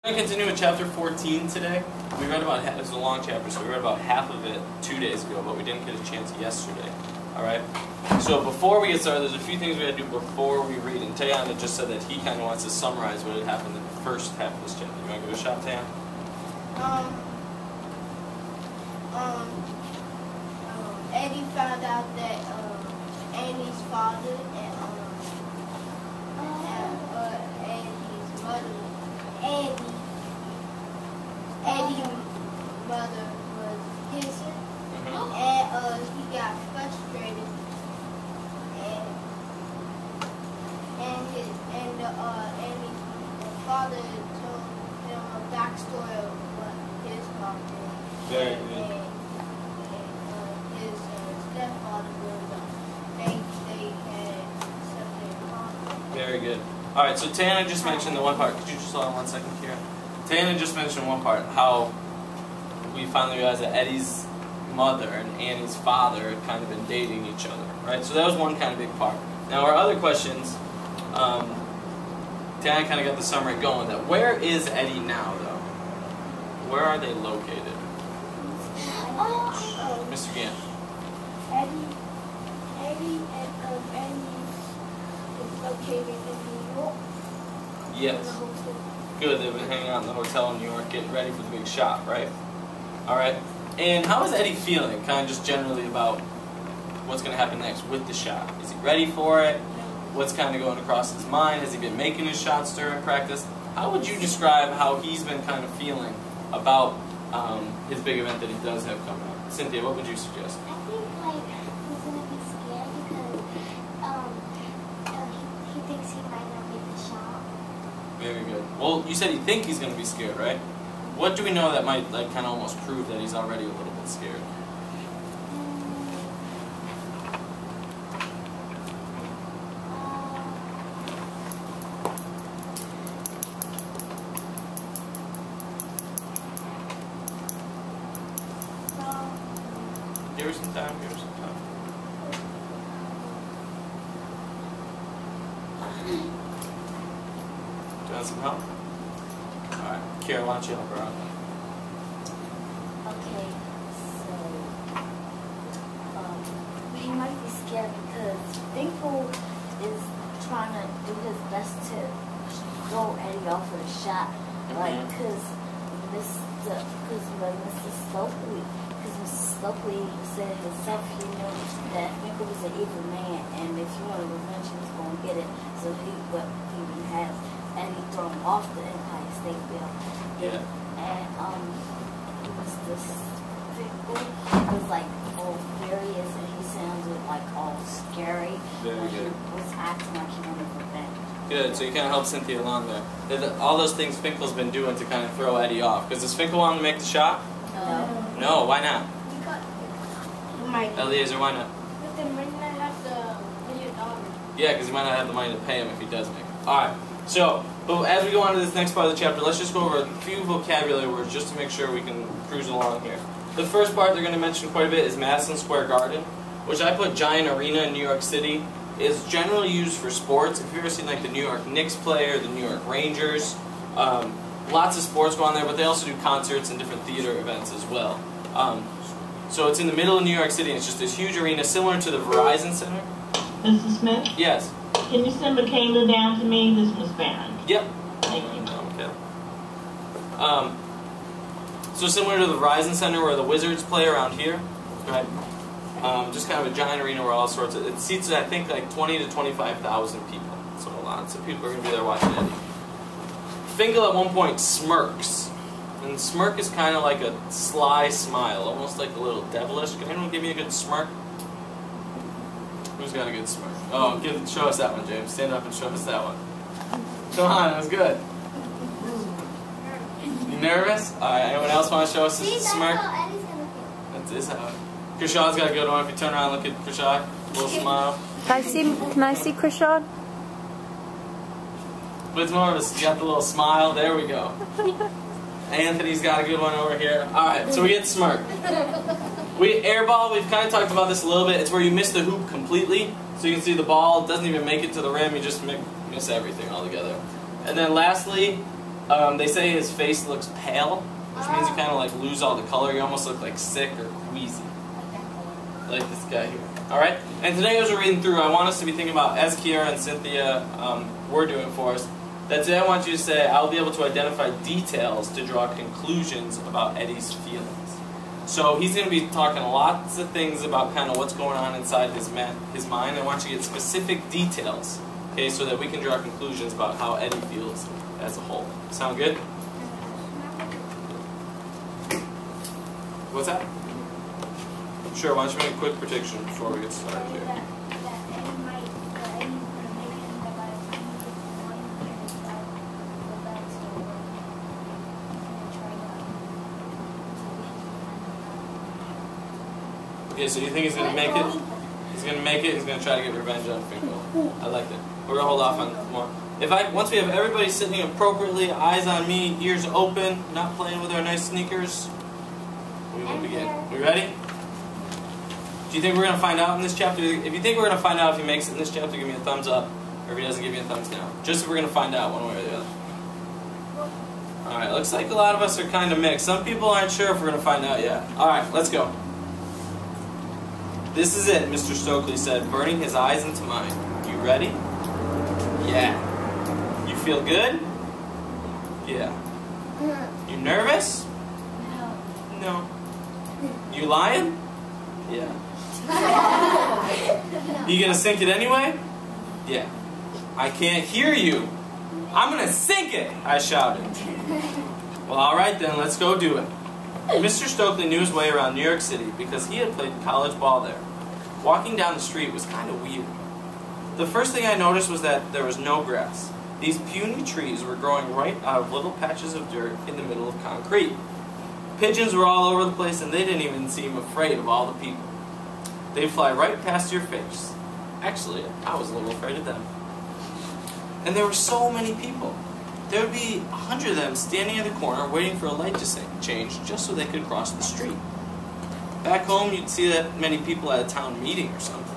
We're going to continue with chapter 14 today. We read about half, it was a long chapter, so we read about half of it 2 days ago, but we didn't get a chance yesterday. Alright? So before we get started, there's a few things we got to do before we read. And Tayana just said that he kind of wants to summarize what had happened in the first half of this chapter. You want to give it a shot, Tayana? Eddie found out that Annie's father and Annie's mother, Eddie's mother was hissing, and he got frustrated, and Annie's father told him a backstory of what his mom did. Very good. His stepfather was they had separated mom. Very good. Alright, so Tayana just mentioned the one part. Could you just hold on 1 second, Kira? Tayana just mentioned one part, how we finally realized that Eddie's mother and Annie's father had kind of been dating each other, right? So that was one kind of big part. Now our other questions, Tayana kind of got the summary going. That where is Eddie now, though? Where are they located? Mr. Gann. Eddie is located in New York. Yes. Good, they've been hanging out in the hotel in New York, getting ready for the big shot, right? Alright. And how is Eddie feeling, kind of just generally about what's going to happen next with the shot? Is he ready for it? What's kind of going across his mind? Has he been making his shots during practice? How would you describe how he's been kind of feeling about his big event that he does have coming up? Cynthia, what would you suggest? I think he's gonna be scared because he thinks he might not make the shot. Very good. Well, you said you think he's gonna be scared, right? What do we know that might kind of almost prove that he's already a little bit scared? Give her some time, give her some time. Do you want some help? Alright, Kira, why don't you help her out? Okay, so he might be scared because Finkel is trying to do his best to throw Eddie off of the shot, like because when Mr. Stokely said himself, he knew that Finkel was an evil man, and if he wanted revenge, he was going to get it. So he would have Eddie throw him off the Empire State Building. Yeah. And Mr. Finkel was like all furious, and he sounded like all scary. Very good. He was acting like he wanted revenge. Good, so you kind of helped Cynthia along there. All those things Finkel's been doing to kind of throw Eddie off. Because does Finkel want him to make the shot? No. No, why not? Because Eliezer, why not? they might not have the $1 million. Yeah, because he might not have the money to pay him if he does make it. Alright, so as we go on to this next part of the chapter, let's just go over a few vocabulary words just to make sure we can cruise along here. The first part they're going to mention quite a bit is Madison Square Garden, which I put giant arena in New York City. Is generally used for sports. If you've ever seen like the New York Knicks play or the New York Rangers, lots of sports go on there, but they also do concerts and different theater events as well. So it's in the middle of New York City, and it's just this huge arena similar to the Verizon Center. Mr. Smith? Yes. Can you send Michaela down to me? This was Barron. Yep. Thank you. Okay. So similar to the Verizon Center where the Wizards play around here, right? Just kind of a giant arena where all sorts of, it seats I think like 20 to 25,000 people. So lots of people are going to be there watching Eddie. Finkel at one point smirks. And smirk is kind of like a sly smile, almost like a little devilish. Can anyone give me a good smirk? Who's got a good smirk? Oh, show us that one, James. Stand up and show us that one. Come on, that was good. You nervous? Alright, anyone else want to show us a smirk? That's how Eddie's gonna feel. That is how. Krishad's got a good one. If you turn around and look at Krishad, a little smile. Can I see Krishad? But it's more of a, you got the little smile. There we go. Anthony's got a good one over here. Alright, so we get smirk. Airball, we've kind of talked about this a little bit. It's where you miss the hoop completely. So you can see the ball doesn't even make it to the rim. You just miss everything altogether. And then lastly, They say his face looks pale, which means you kind of like lose all the color. You almost look like sick or queasy, like this guy here. All right. And today, as we're reading through, I want us to be thinking about, as Kiara and Cynthia were doing for us, that today I want you to say, I'll be able to identify details to draw conclusions about Eddie's feelings. So he's going to be talking lots of things about kind of what's going on inside his mind. I want you to get specific details, okay, so that we can draw conclusions about how Eddie feels as a whole. Sound good? What's that? Sure, why don't you make a quick prediction before we get started here? Okay, so you think he's going to make it? He's going to make it, he's going to try to get revenge on Finkel. I like that. We're going to hold off on more. Once we have everybody sitting appropriately, eyes on me, ears open, not playing with our nice sneakers, we will begin. We ready? Do you think we're going to find out in this chapter? If you think we're going to find out if he makes it in this chapter, give me a thumbs up. Or if he doesn't, give me a thumbs down. Just if we're going to find out one way or the other. Alright, looks like a lot of us are kind of mixed. Some people aren't sure if we're going to find out yet. Alright, let's go. This is it, Mr. Stokely said, burning his eyes into mine. You ready? Yeah. You feel good? Yeah. You nervous? No. You lying? Yeah. You gonna sink it anyway? Yeah. I can't hear you. I'm gonna sink it, I shouted. Well, alright then, let's go do it. Mr. Stokely knew his way around New York City because he had played college ball there. Walking down the street was kind of weird. The first thing I noticed was that there was no grass. These puny trees were growing right out of little patches of dirt in the middle of concrete. Pigeons were all over the place and they didn't even seem afraid of all the people. They'd fly right past your face. Actually, I was a little afraid of them. And there were so many people. There would be 100 of them standing at the corner waiting for a light to change just so they could cross the street. Back home, you'd see that many people at a town meeting or something.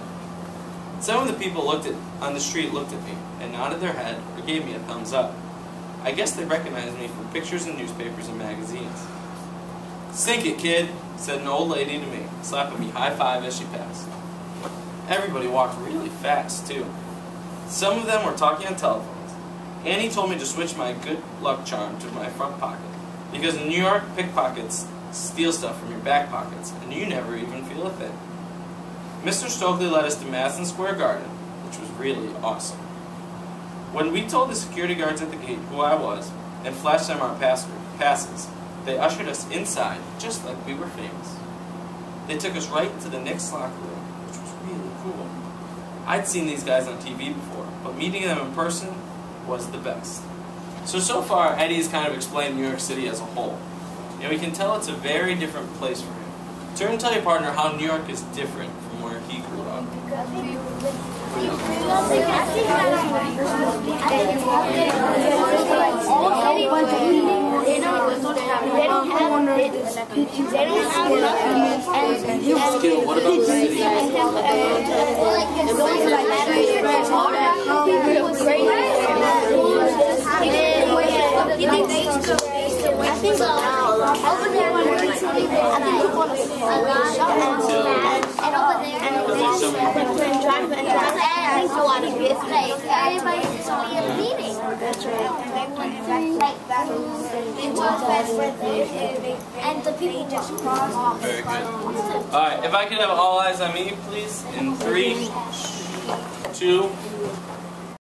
Some of the people on the street looked at me and nodded their head or gave me a thumbs up. I guess they recognized me from pictures in newspapers and magazines. "Sink it, kid," said an old lady to me, slapping me high five as she passed. Everybody walked really fast, too. Some of them were talking on telephones. Annie told me to switch my good luck charm to my front pocket, because in New York, pickpockets steal stuff from your back pockets, and you never even feel a thing. Mr. Stokely led us to Madison Square Garden, which was really awesome. When we told the security guards at the gate who I was, and flashed them our passes, they ushered us inside, just like we were famous. They took us right to the Knicks locker room, which was really cool. I'd seen these guys on TV before, but meeting them in person was the best. So far, Eddie's kind of explained New York City as a whole. And we can tell it's a very different place for him. Turn and tell your partner how New York is different from where he grew up. What about the city? And the people just cross off. Very good. Alright, if I could have all eyes on me, please, in 3, 2,